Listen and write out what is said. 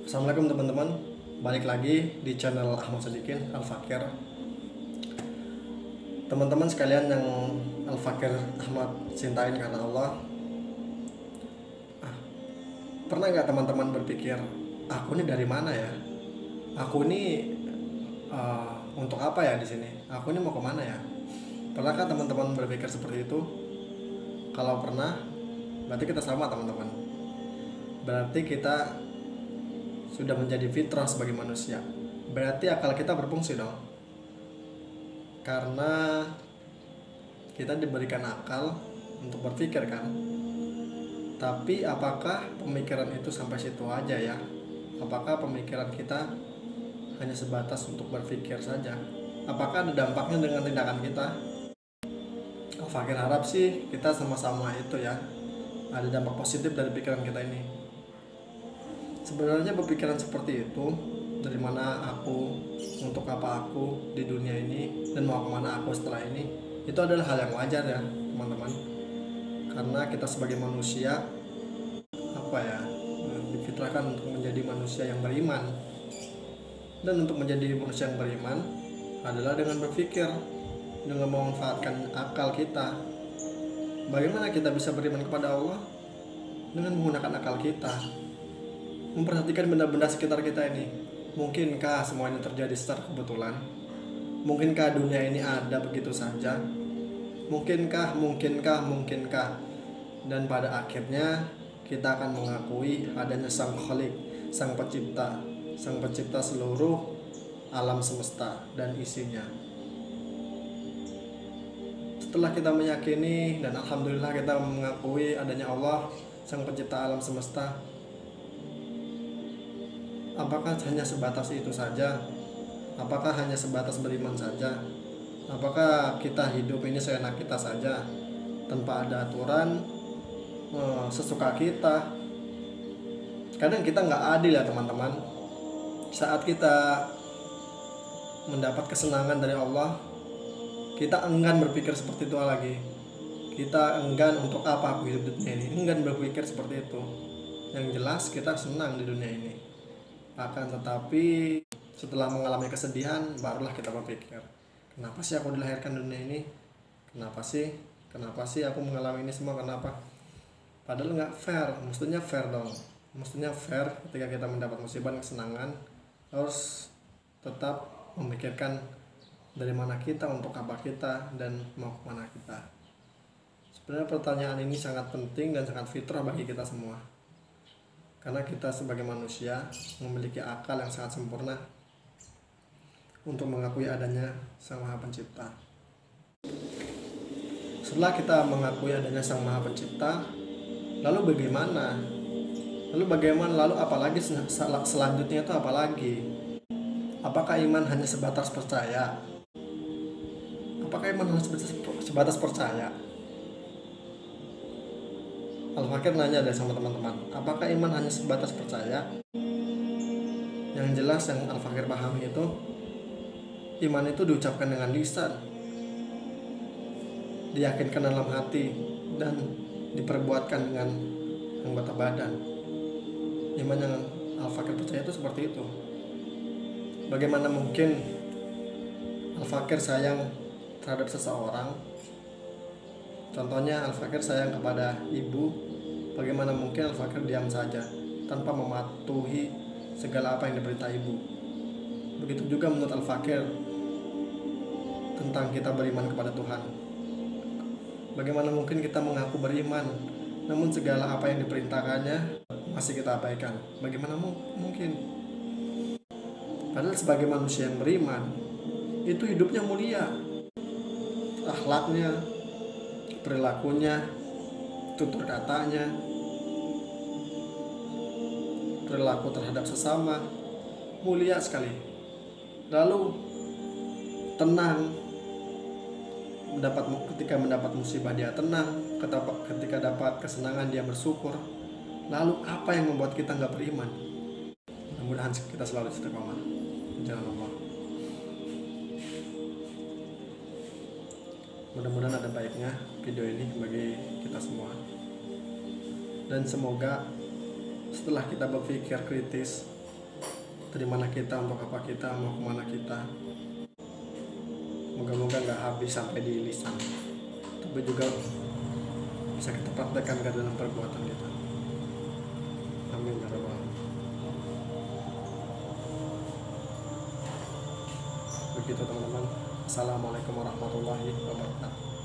Assalamualaikum teman-teman, balik lagi di channel Ahmad Sadikin Al-Fakir. Teman-teman sekalian yang Al-Fakir Ahmad cintain karena Allah, pernah nggak teman-teman berpikir, aku ini dari mana ya? Aku ini untuk apa ya di sini? Aku ini mau kemana ya? Pernahkah teman-teman berpikir seperti itu? Kalau pernah, berarti kita sama teman-teman. Berarti kita sudah menjadi fitrah sebagai manusia. Berarti akal kita berfungsi dong. Karena kita diberikan akal untuk berpikir kan. Tapi apakah pemikiran itu sampai situ aja ya? Apakah pemikiran kita hanya sebatas untuk berpikir saja? Apakah ada dampaknya dengan tindakan kita? Fakir harap sih kita sama-sama itu ya. Ada dampak positif dari pikiran kita ini. Sebenarnya berpikiran seperti itu, dari mana aku, untuk apa aku di dunia ini, dan mau kemana aku setelah ini, itu adalah hal yang wajar ya teman-teman. Karena kita sebagai manusia difitrahkan untuk menjadi manusia yang beriman. Dan untuk menjadi manusia yang beriman adalah dengan berpikir, dengan memanfaatkan akal kita. Bagaimana kita bisa beriman kepada Allah? Dengan menggunakan akal kita, memperhatikan benda-benda sekitar kita ini. Mungkinkah semua ini terjadi secara kebetulan? Mungkinkah dunia ini ada begitu saja? Mungkinkah? Dan pada akhirnya kita akan mengakui adanya Sang Khalik, Sang Pencipta seluruh alam semesta dan isinya. Setelah kita meyakini dan alhamdulillah kita mengakui adanya Allah, Sang Pencipta alam semesta, apakah hanya sebatas itu saja? Apakah hanya sebatas beriman saja? Apakah kita hidup ini seenak kita saja, tanpa ada aturan, sesuka kita? Kadang kita nggak adil ya teman-teman. Saat kita mendapat kesenangan dari Allah, kita enggan berpikir seperti itu lagi. Kita enggan untuk apa aku hidup di dunia ini, enggan berpikir seperti itu. Yang jelas kita senang di dunia ini. Akan tetapi setelah mengalami kesedihan, barulah kita berpikir, kenapa sih aku dilahirkan di dunia ini? Kenapa sih aku mengalami ini semua? Kenapa? Padahal nggak fair. Mestinya fair dong. Mestinya fair ketika kita mendapat musibah dan kesenangan, harus tetap memikirkan dari mana kita, untuk apa kita, dan mau kemana kita. Sebenarnya pertanyaan ini sangat penting dan sangat fitrah bagi kita semua. Karena kita sebagai manusia memiliki akal yang sangat sempurna untuk mengakui adanya Sang Maha Pencipta. Setelah kita mengakui adanya Sang Maha Pencipta, lalu bagaimana? Lalu apalagi selanjutnya itu apalagi? Apakah iman hanya sebatas percaya? Apakah iman hanya sebatas percaya? Al-Fakir nanya deh sama teman-teman, apakah iman hanya sebatas percaya? Yang jelas yang Al-Fakir pahami itu, iman itu diucapkan dengan lisan, diyakinkan dalam hati, dan diperbuatkan dengan anggota badan. Iman yang Al-Fakir percaya itu seperti itu. Bagaimana mungkin Al-Fakir sayang terhadap seseorang? Contohnya Al-Fakir sayang kepada ibu. Bagaimana mungkin Al-Fakir diam saja tanpa mematuhi segala apa yang diperintah ibu? Begitu juga menurut Al-Fakir tentang kita beriman kepada Tuhan. Bagaimana mungkin kita mengaku beriman, namun segala apa yang diperintahkannya masih kita abaikan? Bagaimana mungkin? Padahal sebagai manusia yang beriman, itu hidupnya mulia, akhlaknya, perilakunya, tutur katanya, perilaku terhadap sesama mulia sekali. Lalu tenang, ketika mendapat musibah dia tenang, ketika dapat kesenangan dia bersyukur. Lalu apa yang membuat kita nggak beriman? Mudah-mudahan kita selalu istiqomah jalan Allah. Mudah-mudahan ada baiknya video ini bagi kita semua. Dan semoga setelah kita berpikir kritis, dari mana kita, untuk apa kita, mau kemana kita. Moga-moga nggak habis sampai di lisan, tapi juga bisa kita praktekkan ke dalam perbuatan kita. Amin ya rabbal alamin. Begitu teman-teman. Assalamualaikum warahmatullahi wabarakatuh.